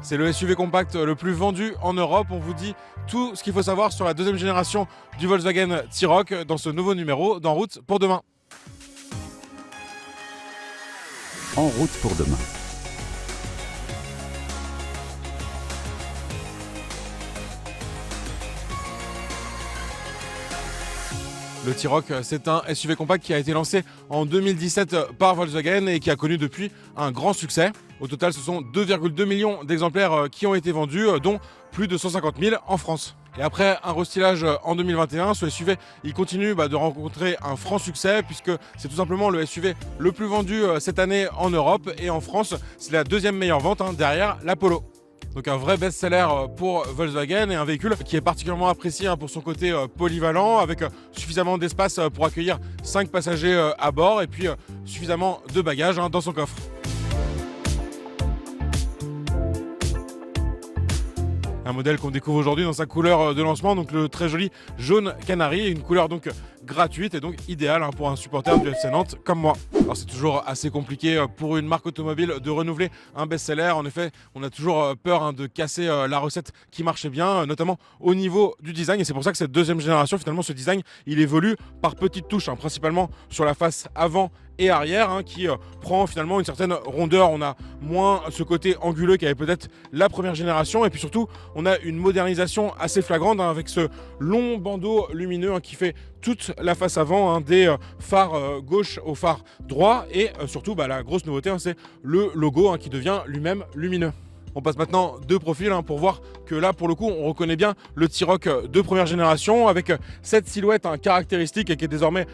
C'est le SUV compact le plus vendu en Europe. On vous dit tout ce qu'il faut savoir sur la deuxième génération du Volkswagen T-Roc dans ce nouveau numéro d'En route pour demain. En route pour demain. Le T-Roc, c'est un SUV compact qui a été lancé en 2017 par Volkswagen et qui a connu depuis un grand succès. Au total, ce sont 2,2 millions d'exemplaires qui ont été vendus, dont plus de 150 000 en France. Et après un restylage en 2021, ce SUV il continue de rencontrer un franc succès puisque c'est tout simplement le SUV le plus vendu cette année en Europe et en France, c'est la deuxième meilleure vente derrière la Polo. Donc un vrai best-seller pour Volkswagen et un véhicule qui est particulièrement apprécié pour son côté polyvalent avec suffisamment d'espace pour accueillir 5 passagers à bord et puis suffisamment de bagages dans son coffre. Un modèle qu'on découvre aujourd'hui dans sa couleur de lancement, donc le très joli jaune canari, une couleur donc gratuite et donc idéale pour un supporter du FC Nantes comme moi. Alors c'est toujours assez compliqué pour une marque automobile de renouveler un best-seller. En effet, on a toujours peur de casser la recette qui marchait bien, notamment au niveau du design. Et c'est pour ça que cette deuxième génération, finalement, ce design, il évolue par petites touches, principalement sur la face avant et arrière, qui prend finalement une certaine rondeur. On a moins ce côté anguleux qu'avait peut-être la première génération. Et puis surtout, on a une modernisation assez flagrante avec ce long bandeau lumineux qui fait toute la face avant, des phares gauche au phare droit. Et surtout, la grosse nouveauté, c'est le logo qui devient lui-même lumineux. On passe maintenant deux profils pour voir que là, pour le coup, on reconnaît bien le T-Roc de première génération avec cette silhouette caractéristique et qui est désormais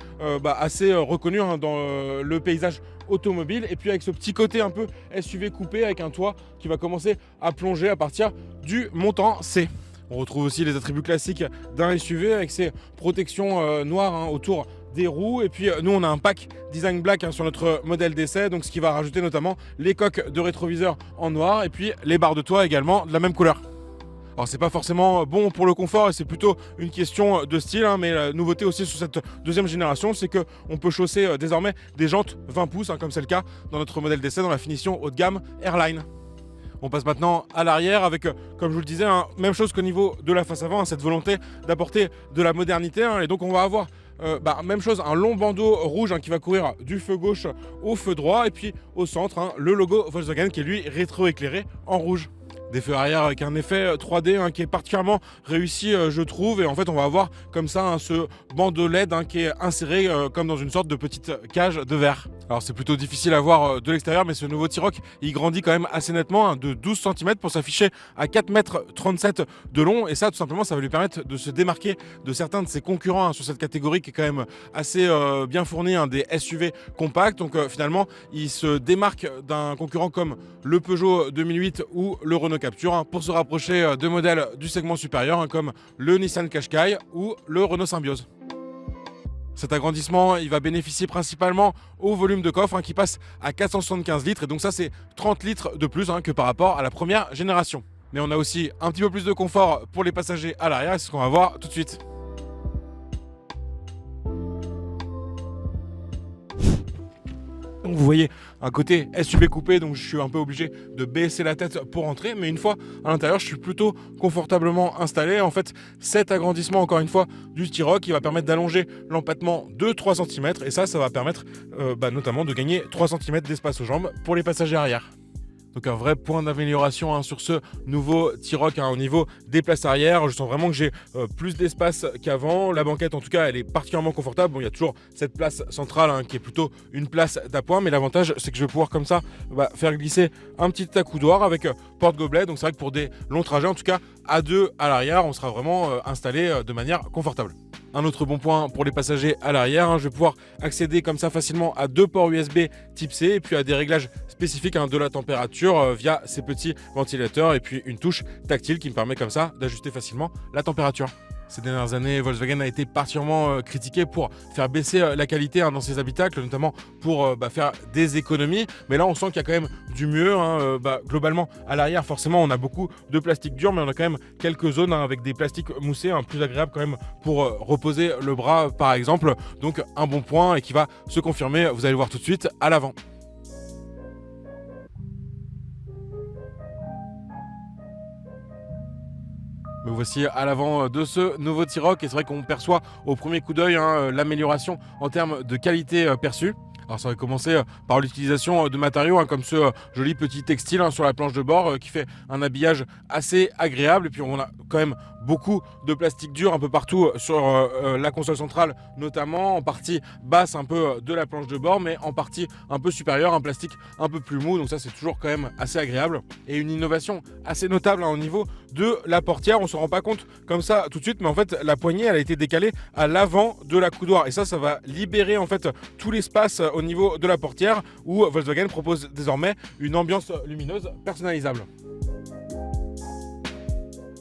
assez reconnue dans le paysage automobile. Et puis avec ce petit côté un peu SUV coupé avec un toit qui va commencer à plonger à partir du montant C. On retrouve aussi les attributs classiques d'un SUV avec ses protections noires autour des roues et puis nous on a un pack design black sur notre modèle d'essai, donc ce qui va rajouter notamment les coques de rétroviseur en noir et puis les barres de toit également de la même couleur. Alors c'est pas forcément bon pour le confort et c'est plutôt une question de style, mais la nouveauté aussi sur cette deuxième génération, c'est qu'on peut chausser désormais des jantes 20 pouces comme c'est le cas dans notre modèle d'essai dans la finition haut de gamme Airline. On passe maintenant à l'arrière avec, comme je vous le disais, même chose qu'au niveau de la face avant, cette volonté d'apporter de la modernité, et donc on va avoir même chose, un long bandeau rouge qui va courir du feu gauche au feu droit et puis au centre le logo Volkswagen qui est lui rétro-éclairé en rouge. Des feux arrière avec un effet 3D qui est particulièrement réussi je trouve, et en fait on va avoir comme ça ce bandeau LED qui est inséré comme dans une sorte de petite cage de verre. Alors c'est plutôt difficile à voir de l'extérieur, mais ce nouveau T-Roc il grandit quand même assez nettement de 12 cm pour s'afficher à 4,37 m de long, et ça tout simplement ça va lui permettre de se démarquer de certains de ses concurrents sur cette catégorie qui est quand même assez bien fournie des SUV compacts. Donc finalement il se démarque d'un concurrent comme le Peugeot 2008 ou le Renault Captur pour se rapprocher de modèles du segment supérieur comme le Nissan Qashqai ou le Renault Symbioz. Cet agrandissement il va bénéficier principalement au volume de coffre qui passe à 475 litres, et donc ça c'est 30 litres de plus que par rapport à la première génération. Mais on a aussi un petit peu plus de confort pour les passagers à l'arrière, et c'est ce qu'on va voir tout de suite. Donc vous voyez un côté SUV coupé, donc je suis un peu obligé de baisser la tête pour entrer, mais une fois à l'intérieur je suis plutôt confortablement installé. En fait cet agrandissement encore une fois du T-Roc il va permettre d'allonger l'empattement de 3 cm, et ça va permettre notamment de gagner 3 cm d'espace aux jambes pour les passagers arrière. Donc un vrai point d'amélioration sur ce nouveau T-Roc au niveau des places arrière. Je sens vraiment que j'ai plus d'espace qu'avant. La banquette en tout cas elle est particulièrement confortable. Bon, il y a toujours cette place centrale qui est plutôt une place d'appoint, mais l'avantage c'est que je vais pouvoir comme ça faire glisser un petit accoudoir avec porte-gobelet. Donc c'est vrai que pour des longs trajets, en tout cas à deux à l'arrière, on sera vraiment installé de manière confortable. Un autre bon point pour les passagers à l'arrière, je vais pouvoir accéder comme ça facilement à 2 ports USB type C et puis à des réglages spécifiques de la température via ces petits ventilateurs et puis une touche tactile qui me permet comme ça d'ajuster facilement la température. Ces dernières années, Volkswagen a été particulièrement critiqué pour faire baisser la qualité dans ses habitacles, notamment pour faire des économies. Mais là, on sent qu'il y a quand même du mieux. Globalement, à l'arrière, forcément, on a beaucoup de plastique dur, mais on a quand même quelques zones avec des plastiques moussés, plus agréables quand même pour reposer le bras, par exemple. Donc, un bon point et qui va se confirmer, vous allez le voir tout de suite, à l'avant. Me voici à l'avant de ce nouveau T-Roc et c'est vrai qu'on perçoit au premier coup d'œil l'amélioration en termes de qualité perçue. Alors ça va commencer par l'utilisation de matériaux comme ce joli petit textile sur la planche de bord qui fait un habillage assez agréable. Et puis on a quand même beaucoup de plastique dur un peu partout sur la console centrale, notamment en partie basse un peu de la planche de bord, mais en partie un peu supérieure, un plastique un peu plus mou. Donc ça c'est toujours quand même assez agréable. Et une innovation assez notable au niveau de la portière. On se rend pas compte comme ça tout de suite, mais en fait la poignée elle a été décalée à l'avant de la coudoir. Et ça va libérer en fait tout l'espace au niveau de la portière où Volkswagen propose désormais une ambiance lumineuse personnalisable.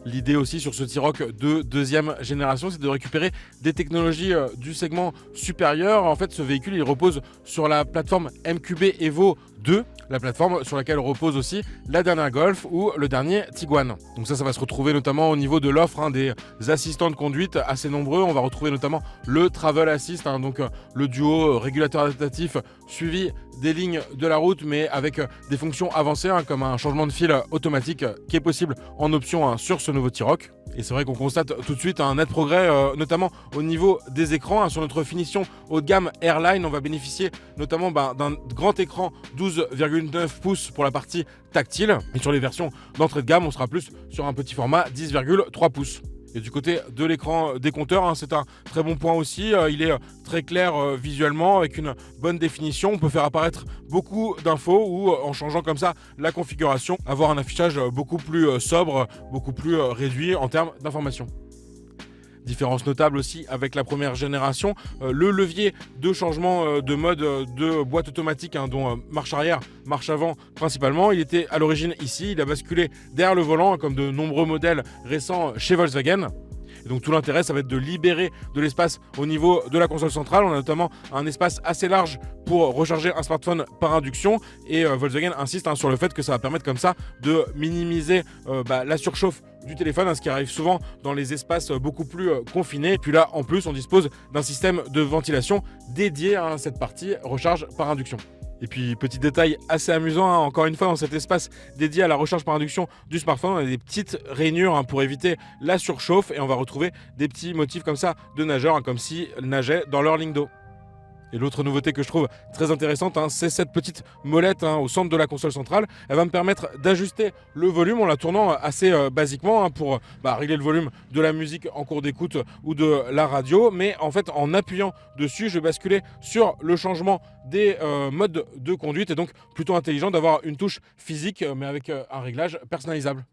L'idée aussi sur ce T-Roc de deuxième génération, c'est de récupérer des technologies du segment supérieur. En fait, ce véhicule, il repose sur la plateforme MQB Evo 2, la plateforme sur laquelle repose aussi la dernière Golf ou le dernier Tiguan. Donc ça va se retrouver notamment au niveau de l'offre des assistants de conduite assez nombreux. On va retrouver notamment le Travel Assist, donc le duo régulateur adaptatif suivi des lignes de la route, mais avec des fonctions avancées comme un changement de fil automatique qui est possible en option sur ce nouveau T-Roc. Et c'est vrai qu'on constate tout de suite un net progrès, notamment au niveau des écrans. Sur notre finition haut de gamme Airline, on va bénéficier notamment d'un grand écran 12,9 pouces pour la partie tactile. Et sur les versions d'entrée de gamme, on sera plus sur un petit format 10,3 pouces. Et du côté de l'écran des compteurs, c'est un très bon point aussi. Il est très clair visuellement avec une bonne définition. On peut faire apparaître beaucoup d'infos ou en changeant comme ça la configuration, avoir un affichage beaucoup plus sobre, beaucoup plus réduit en termes d'information. Différence notable aussi avec la première génération, le levier de changement de mode de boîte automatique, dont marche arrière, marche avant principalement, il était à l'origine ici, il a basculé derrière le volant comme de nombreux modèles récents chez Volkswagen. Et donc tout l'intérêt, ça va être de libérer de l'espace au niveau de la console centrale. On a notamment un espace assez large pour recharger un smartphone par induction. Et Volkswagen insiste sur le fait que ça va permettre comme ça de minimiser la surchauffe du téléphone, ce qui arrive souvent dans les espaces beaucoup plus confinés. Et puis là, en plus, on dispose d'un système de ventilation dédié à cette partie recharge par induction. Et puis, petit détail assez amusant, encore une fois, dans cet espace dédié à la recharge par induction du smartphone, on a des petites rainures pour éviter la surchauffe et on va retrouver des petits motifs comme ça de nageurs, comme s'ils nageaient dans leur ligne d'eau. Et l'autre nouveauté que je trouve très intéressante, c'est cette petite molette au centre de la console centrale. Elle va me permettre d'ajuster le volume en la tournant assez basiquement pour régler le volume de la musique en cours d'écoute ou de la radio. Mais en fait, en appuyant dessus, je vais basculer sur le changement des modes de conduite. Et donc, plutôt intelligent d'avoir une touche physique, mais avec un réglage personnalisable.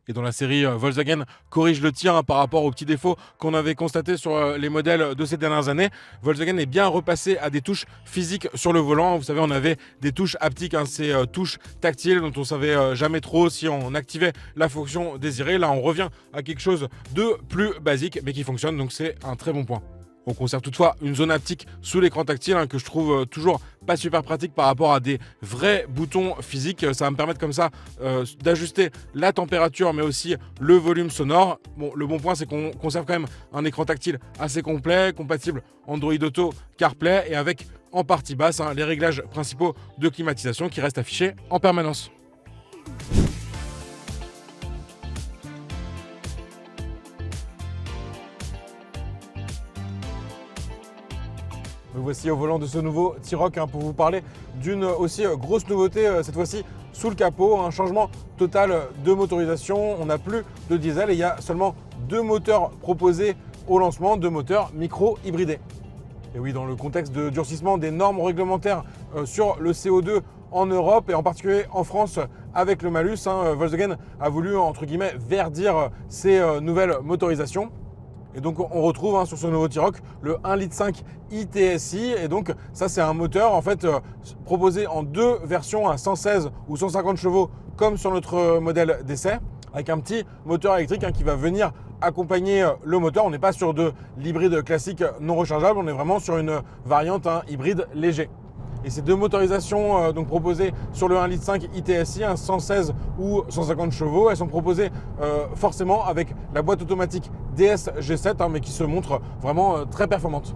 Et dans la série, Volkswagen corrige le tir par rapport aux petits défauts qu'on avait constatés sur les modèles de ces dernières années. Volkswagen est bien repassé à des touches physiques sur le volant. Vous savez, on avait des touches haptiques, ces touches tactiles dont on savait jamais trop si on activait la fonction désirée. Là, on revient à quelque chose de plus basique, mais qui fonctionne, donc c'est un très bon point. On conserve toutefois une zone haptique sous l'écran tactile que je trouve toujours pas super pratique par rapport à des vrais boutons physiques. Ça va me permettre comme ça d'ajuster la température mais aussi le volume sonore. Bon, le bon point c'est qu'on conserve quand même un écran tactile assez complet, compatible Android Auto, CarPlay et avec en partie basse les réglages principaux de climatisation qui restent affichés en permanence. Me voici au volant de ce nouveau T-Roc pour vous parler d'une aussi grosse nouveauté, cette fois-ci sous le capot, un changement total de motorisation. On n'a plus de diesel et il y a seulement 2 moteurs proposés au lancement, 2 moteurs micro-hybridés. Et oui, dans le contexte de durcissement des normes réglementaires sur le CO2 en Europe et en particulier en France avec le malus, Volkswagen a voulu entre guillemets verdir ces nouvelles motorisations. Et donc on retrouve sur ce nouveau T-Roc le 1,5 litre ITSI et donc ça c'est un moteur en fait proposé en 2 versions à 116 ou 150 chevaux comme sur notre modèle d'essai avec un petit moteur électrique qui va venir accompagner le moteur. On n'est pas sur de l'hybride classique non rechargeable, on est vraiment sur une variante hybride léger. Et ces 2 motorisations donc proposées sur le 1,5 litre ITSI, 116 ou 150 chevaux, elles sont proposées forcément avec la boîte automatique DS G7, mais qui se montre vraiment très performante.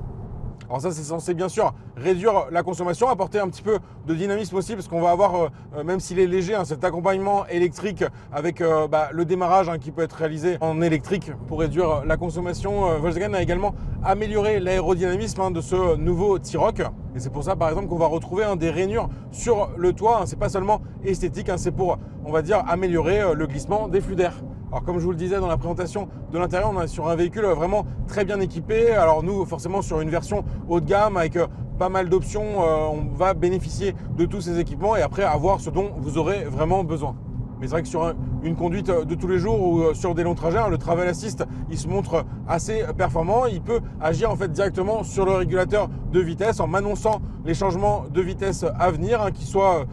Alors ça, c'est censé bien sûr réduire la consommation, apporter un petit peu de dynamisme aussi, parce qu'on va avoir, même s'il est léger, cet accompagnement électrique avec le démarrage qui peut être réalisé en électrique pour réduire la consommation. Volkswagen a également amélioré l'aérodynamisme de ce nouveau T-Roc. Et c'est pour ça, par exemple, qu'on va retrouver des rainures sur le toit. C'est pas seulement esthétique, c'est pour, on va dire, améliorer le glissement des flux d'air. Alors comme je vous le disais dans la présentation de l'intérieur, on est sur un véhicule vraiment très bien équipé. Alors nous, forcément, sur une version haut de gamme avec pas mal d'options, on va bénéficier de tous ces équipements et après avoir ce dont vous aurez vraiment besoin. Mais c'est vrai que sur une conduite de tous les jours ou sur des longs trajets, le Travel Assist, il se montre assez performant. Il peut agir en fait directement sur le régulateur de vitesse en m'annonçant les changements de vitesse à venir, qu'ils soient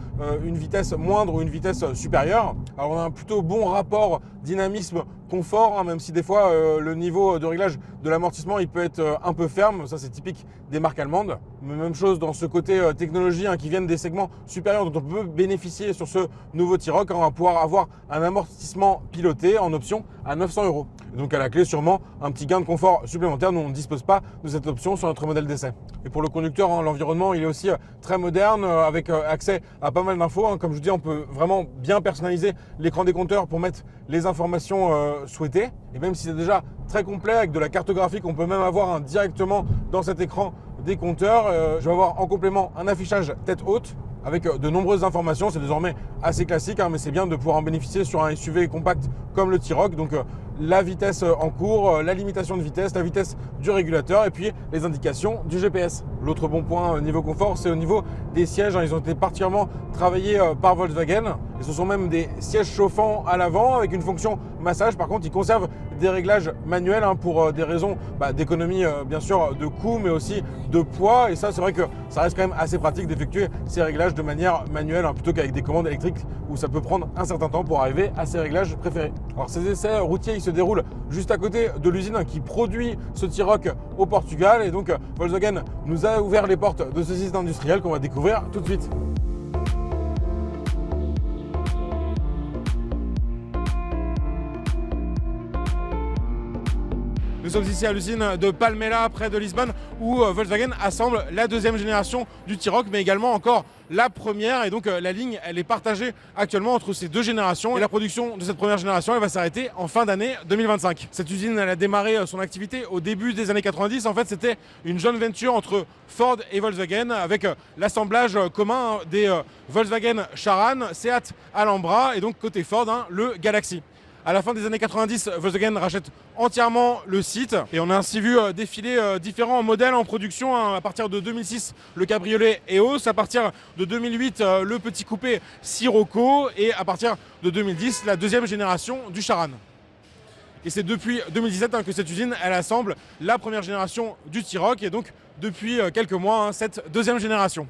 une vitesse moindre ou une vitesse supérieure. Alors on a un plutôt bon rapport dynamisme-confort, même si des fois le niveau de réglage de l'amortissement il peut être un peu ferme. Ça c'est typique des marques allemandes. Mais même chose dans ce côté technologie qui viennent des segments supérieurs dont on peut bénéficier sur ce nouveau T-Roc. On va pouvoir avoir un amortissement piloté en option à 900 €. Et donc à la clé sûrement un petit gain de confort supplémentaire. Nous on ne dispose pas de cette option sur notre modèle d'essai. Et pour le conducteur, l'environnement il est aussi très moderne avec accès à pas mal d'infos. Comme je vous dis, on peut vraiment bien personnaliser l'écran des compteurs pour mettre les informations souhaitées. Et même si c'est déjà très complet avec de la cartographie qu'on peut même avoir directement dans cet écran des compteurs, je vais avoir en complément un affichage tête haute avec de nombreuses informations. C'est désormais assez classique, mais c'est bien de pouvoir en bénéficier sur un SUV compact comme le T-Roc. Donc la vitesse en cours, la limitation de vitesse, la vitesse du régulateur et puis les indications du GPS. L'autre bon point niveau confort, c'est au niveau des sièges. Ils ont été particulièrement travaillés par Volkswagen et ce sont même des sièges chauffants à l'avant avec une fonction massage. Par contre, ils conservent des réglages manuels pour des raisons d'économie bien sûr de coût mais aussi de poids. Et ça, c'est vrai que ça reste quand même assez pratique d'effectuer ces réglages de manière manuelle plutôt qu'avec des commandes électriques où ça peut prendre un certain temps pour arriver à ses réglages préférés. Alors ces essais routiers, ils se déroulent juste à côté de l'usine qui produit ce T-Roc au Portugal. Et donc Volkswagen nous a ouvert les portes de ce site industriel qu'on va découvrir tout de suite. Nous sommes ici à l'usine de Palmela, près de Lisbonne, où Volkswagen assemble la deuxième génération du T-Roc, mais également encore la première. Et donc la ligne, elle est partagée actuellement entre ces deux générations. Et la production de cette première génération, elle va s'arrêter en fin d'année 2025. Cette usine, elle a démarré son activité au début des années 90. En fait, c'était une joint venture entre Ford et Volkswagen, avec l'assemblage commun des Volkswagen Charan, Seat Alhambra, et donc côté Ford, le Galaxy. À la fin des années 90, Volkswagen rachète entièrement le site et on a ainsi vu défiler différents modèles en production. À partir de 2006, le cabriolet EOS, à partir de 2008, le petit coupé Sirocco et à partir de 2010, la deuxième génération du Charan. Et c'est depuis 2017 que cette usine, elle assemble la première génération du T-Roc et donc depuis quelques mois, cette deuxième génération.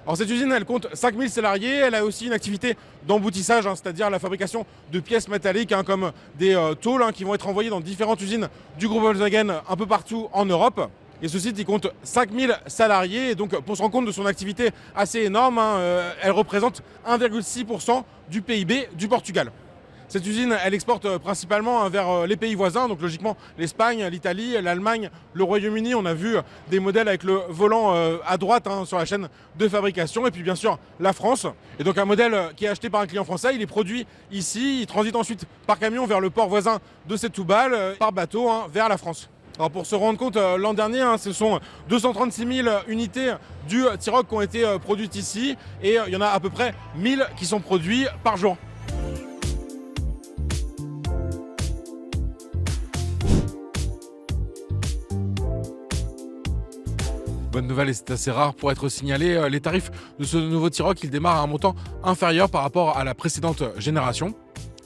Alors cette usine, elle compte 5000 salariés, elle a aussi une activité d'emboutissage, c'est-à-dire la fabrication de pièces métalliques comme des tôles qui vont être envoyées dans différentes usines du groupe Volkswagen un peu partout en Europe. Et ce site, il compte 5000 salariés, et donc pour se rendre compte de son activité assez énorme, elle représente 1,6% du PIB du Portugal. Cette usine, elle exporte principalement vers les pays voisins, donc logiquement l'Espagne, l'Italie, l'Allemagne, le Royaume-Uni. On a vu des modèles avec le volant à droite sur la chaîne de fabrication, et puis bien sûr la France. Et donc un modèle qui est acheté par un client français, il est produit ici, il transite ensuite par camion vers le port voisin de Setúbal, par bateau vers la France. Alors pour se rendre compte, l'an dernier, ce sont 236 000 unités du T-Roc qui ont été produites ici, et il y en a à peu près 1000 qui sont produits par jour. Bonne nouvelle, et c'est assez rare pour être signalé, les tarifs de ce nouveau T-Roc, ils démarrent à un montant inférieur par rapport à la précédente génération.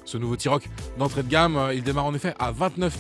Ce nouveau T-Roc d'entrée de gamme, il démarre en effet à 29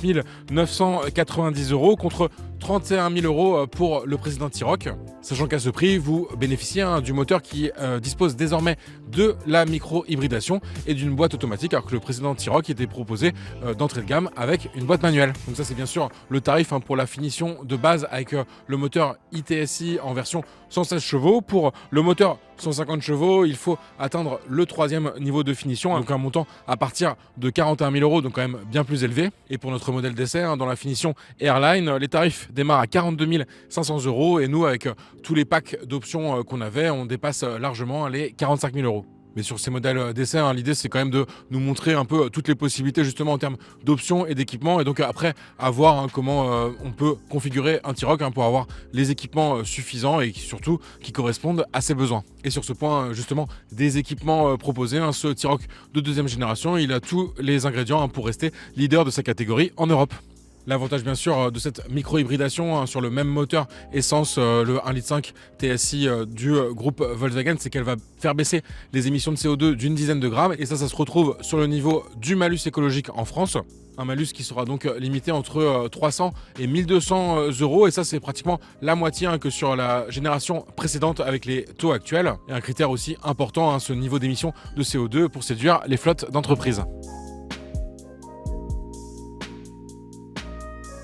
990 € contre 31 000 € pour le précédent T-Roc. Sachant qu'à ce prix, vous bénéficiez du moteur qui dispose désormais de la micro-hybridation et d'une boîte automatique, alors que le précédent T-Roc était proposé d'entrée de gamme avec une boîte manuelle. Donc ça, c'est bien sûr le tarif pour la finition de base avec le moteur ITSI en version 116 chevaux. Pour le moteur 150 chevaux, il faut atteindre le troisième niveau de finition, donc un montant à partir de 41 000 €, donc quand même bien plus élevé. Et pour notre modèle d'essai, dans la finition Airline, les tarifs démarre à 42 500 € et nous, avec tous les packs d'options qu'on avait, on dépasse largement les 45 000 €. Mais sur ces modèles d'essai, l'idée c'est quand même de nous montrer un peu toutes les possibilités justement en termes d'options et d'équipements. Et donc après, à voir comment on peut configurer un T-Roc pour avoir les équipements suffisants et surtout qui correspondent à ses besoins. Et sur ce point justement des équipements proposés, ce T-Roc de deuxième génération, il a tous les ingrédients pour rester leader de sa catégorie en Europe. L'avantage bien sûr de cette micro-hybridation sur le même moteur essence, le 1,5 litre TSI du groupe Volkswagen, c'est qu'elle va faire baisser les émissions de CO2 d'une dizaine de grammes, et ça se retrouve sur le niveau du malus écologique en France. Un malus qui sera donc limité entre 300 et 1200 €, et ça c'est pratiquement la moitié que sur la génération précédente avec les taux actuels. Et un critère aussi important, ce niveau d'émission de CO2 pour séduire les flottes d'entreprises.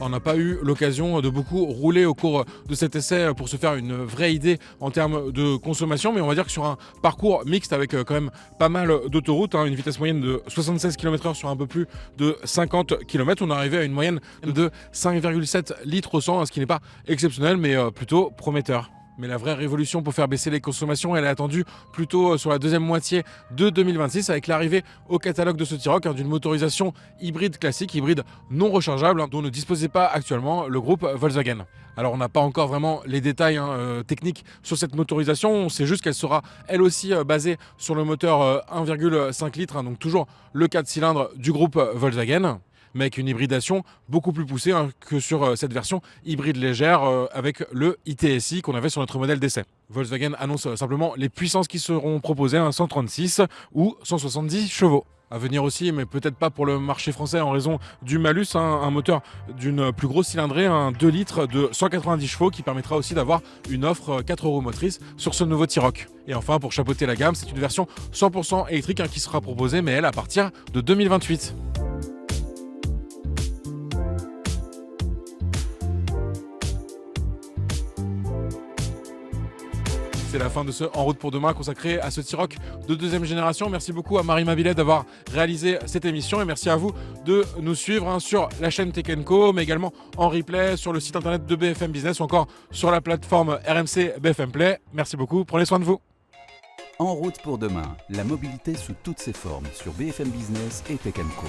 On n'a pas eu l'occasion de beaucoup rouler au cours de cet essai pour se faire une vraie idée en termes de consommation, mais on va dire que sur un parcours mixte avec quand même pas mal d'autoroutes, une vitesse moyenne de 76 km/h sur un peu plus de 50 km, on est arrivé à une moyenne de 5,7 litres au 100, ce qui n'est pas exceptionnel mais plutôt prometteur. Mais la vraie révolution pour faire baisser les consommations, elle est attendue plutôt sur la deuxième moitié de 2026 avec l'arrivée au catalogue de ce T-Roc d'une motorisation hybride classique, hybride non rechargeable, dont ne disposait pas actuellement le groupe Volkswagen. Alors on n'a pas encore vraiment les détails techniques sur cette motorisation, on sait juste qu'elle sera elle aussi basée sur le moteur 1,5 litres, donc toujours le 4 cylindres du groupe Volkswagen, mais avec une hybridation beaucoup plus poussée que sur cette version hybride légère avec le iTSI qu'on avait sur notre modèle d'essai. Volkswagen annonce simplement les puissances qui seront proposées, 136 ou 170 chevaux. À venir aussi, mais peut-être pas pour le marché français en raison du malus, un moteur d'une plus grosse cylindrée, un 2 litres de 190 chevaux qui permettra aussi d'avoir une offre 4 roues motrices sur ce nouveau T-Roc. Et enfin, pour chapeauter la gamme, c'est une version 100% électrique qui sera proposée, mais elle à partir de 2028. C'est la fin de ce En route pour demain consacré à ce T-Roc de deuxième génération. Merci beaucoup à Marie Mabillet d'avoir réalisé cette émission et merci à vous de nous suivre sur la chaîne Tech & Co, mais également en replay sur le site internet de BFM Business ou encore sur la plateforme RMC BFM Play. Merci beaucoup, prenez soin de vous. En route pour demain, la mobilité sous toutes ses formes sur BFM Business et Tech & Co.